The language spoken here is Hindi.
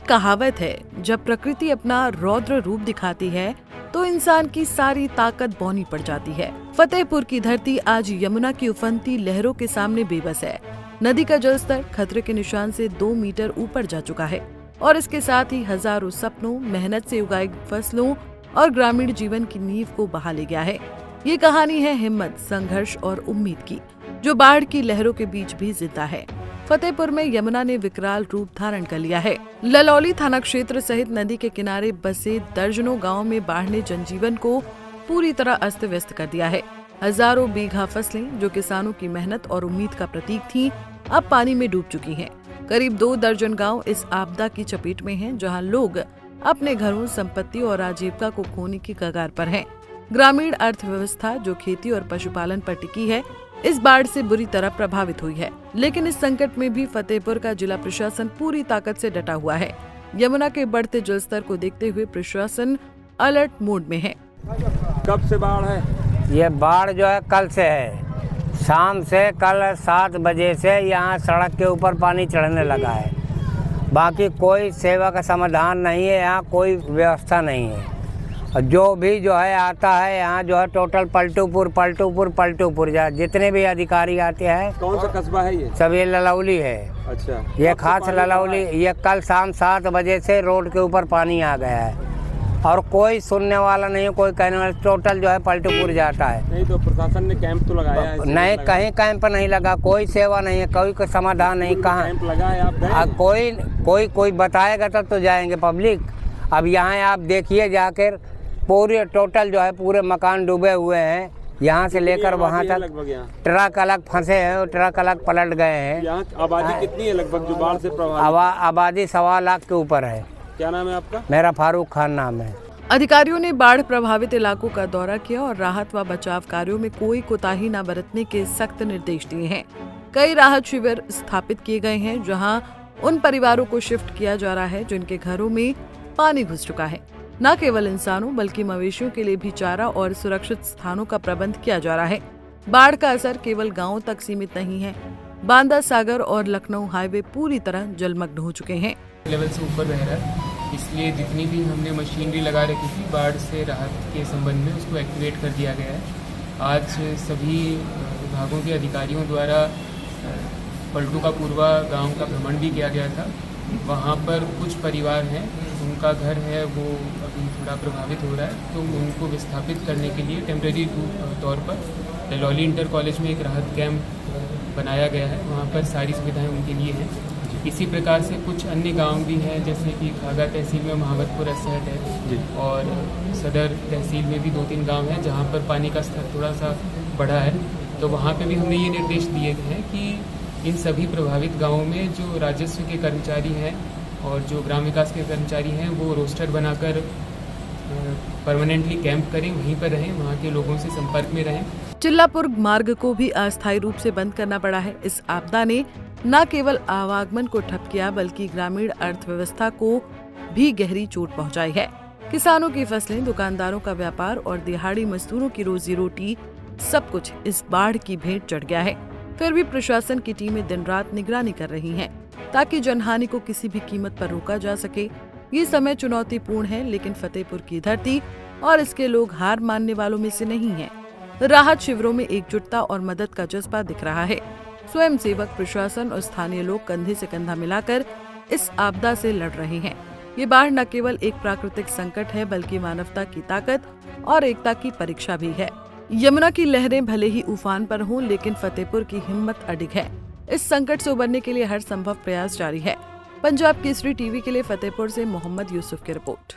कहावत है, जब प्रकृति अपना रौद्र रूप दिखाती है तो इंसान की सारी ताकत बौनी पड़ जाती है। फतेहपुर की धरती आज यमुना की उफनती लहरों के सामने बेबस है। नदी का जलस्तर खतरे के निशान से 2 मीटर ऊपर जा चुका है और इसके साथ ही हजारों सपनों, मेहनत से उगाई फसलों और ग्रामीण जीवन की नींव को बहा ले गया है। ये कहानी है हिम्मत, संघर्ष और उम्मीद की, जो बाढ़ की लहरों के बीच भी जिंदा है। फतेहपुर में यमुना ने विकराल रूप धारण कर लिया है। ललौली थाना क्षेत्र सहित नदी के किनारे बसे दर्जनों गांव में बाढ़ ने जनजीवन को पूरी तरह अस्त व्यस्त कर दिया है। हजारों बीघा फसलें, जो किसानों की मेहनत और उम्मीद का प्रतीक थीं, अब पानी में डूब चुकी हैं। करीब 2 दर्जन गांव इस आपदा की चपेट में हैं, जहां लोग अपने घरों, संपत्ति और आजीविका को खोने की कगार पर हैं। ग्रामीण अर्थव्यवस्था, जो खेती और पशुपालन पर टिकी है, इस बाढ़ से बुरी तरह प्रभावित हुई है। लेकिन इस संकट में भी फतेहपुर का जिला प्रशासन पूरी ताकत से डटा हुआ है। यमुना के बढ़ते जलस्तर को देखते हुए प्रशासन अलर्ट मोड में है। कब से बाढ़ है? ये बाढ़ जो है कल से है। शाम से कल 7 बजे से यहाँ सड़क के ऊपर पानी चढ़ने लगा है। बाकी कोई सेवा का समाधान नहीं है, यहाँ कोई व्यवस्था नहीं है। और जो भी जो है आता है यहाँ जो है टोटल पलटूपुर जितने भी अधिकारी आते हैं। कौन सा कस्बा है ये? सब ये ललौली है। अच्छा, ये खास ललौली। ये कल शाम 7 बजे से रोड के ऊपर पानी आ गया है और कोई सुनने वाला नहीं है, कोई कहने वाला। टोटल जो है पलटूपुर जाता है। नहीं तो प्रशासन ने कैंप तो लगाया है? नहीं, कहीं कैंप नहीं लगा, कोई सेवा नहीं है, कोई समाधान नहीं। कहाँ कैंप लगा है? आप गए? कोई बताएगा तब तो जाएंगे पब्लिक। अब यहाँ आप देखिए जाकर, पूरे टोटल जो है पूरे मकान डूबे हुए हैं। यहाँ से लेकर वहाँ तक ट्रक अलग फंसे हैं और ट्रक अलग पलट गए हैं। यहाँ आबादी कितनी है लगभग जो बाढ़ से प्रभावित? आबादी 1.25 लाख के ऊपर है। क्या नाम है आपका? मेरा फारूक खान नाम है। अधिकारियों ने बाढ़ प्रभावित इलाकों का दौरा किया और राहत व बचाव कार्यों में कोई कोताही न बरतने के सख्त निर्देश दिए हैं। कई राहत शिविर स्थापित किए गए हैं, जहां उन परिवारों को शिफ्ट किया जा रहा है जिनके घरों में पानी घुस चुका है। न केवल इंसानों बल्कि मवेशियों के लिए भी चारा और सुरक्षित स्थानों का प्रबंध किया जा रहा है। बाढ़ का असर केवल गाँवों तक सीमित नहीं है। बांदा, सागर और लखनऊ हाईवे पूरी तरह जलमग्न हो चुके हैं। लेवल से ऊपर बह रहा है, इसलिए जितनी भी हमने मशीनरी लगा रखी थी बाढ़ से राहत के संबंध में, उसको एक्टिवेट कर दिया गया है। आज सभी विभागों के अधिकारियों द्वारा पलटू का पूर्वा गांव का भ्रमण भी किया गया था। वहाँ पर कुछ परिवार हैं, उनका घर है वो अभी थोड़ा प्रभावित हो रहा है, तो उनको विस्थापित करने के लिए टेम्प्रेरी तौर पर ललौली इंटर कॉलेज में एक राहत कैंप बनाया गया है। वहाँ पर सारी सुविधाएं उनके लिए हैं। इसी प्रकार से कुछ अन्य गांव भी हैं, जैसे कि खागा तहसील में महावतपुर एसहट है और सदर तहसील में भी 2-3 गांव हैं जहां पर पानी का स्तर थोड़ा सा बढ़ा है। तो वहां पे भी हमने ये निर्देश दिए हैं कि इन सभी प्रभावित गांवों में जो राजस्व के कर्मचारी हैं और जो ग्राम विकास के कर्मचारी हैं, वो रोस्टर बनाकर परमानेंटली कैंप करें, वहीं पर रहें, वहाँ के लोगों से संपर्क में रहें। चिल्लापुर मार्ग को भी अस्थायी रूप से बंद करना पड़ा है। इस आपदा ने न केवल आवागमन को ठप किया बल्कि ग्रामीण अर्थव्यवस्था को भी गहरी चोट पहुंचाई है। किसानों की फसलें, दुकानदारों का व्यापार और दिहाड़ी मजदूरों की रोजी रोटी, सब कुछ इस बाढ़ की भेंट चढ़ गया है। फिर भी प्रशासन की टीमें दिन रात निगरानी कर रही हैं, ताकि जनहानि को किसी भी कीमत पर रोका जा सके। ये समय चुनौतीपूर्ण है, लेकिन फतेहपुर की धरती और इसके लोग हार मानने वालों में से नहीं हैं। राहत शिविरों में एकजुटता और मदद का जज्बा दिख रहा है। स्वयं सेवक, प्रशासन और स्थानीय लोग कंधे से कंधा मिलाकर इस आपदा से लड़ रहे हैं। ये बाढ़ न केवल एक प्राकृतिक संकट है बल्कि मानवता की ताकत और एकता की परीक्षा भी है। यमुना की लहरें भले ही उफान पर हों, लेकिन फतेहपुर की हिम्मत अडिग है। इस संकट से उबरने के लिए हर संभव प्रयास जारी है। पंजाब केसरी टीवी के लिए फतेहपुर से मोहम्मद यूसुफ की रिपोर्ट।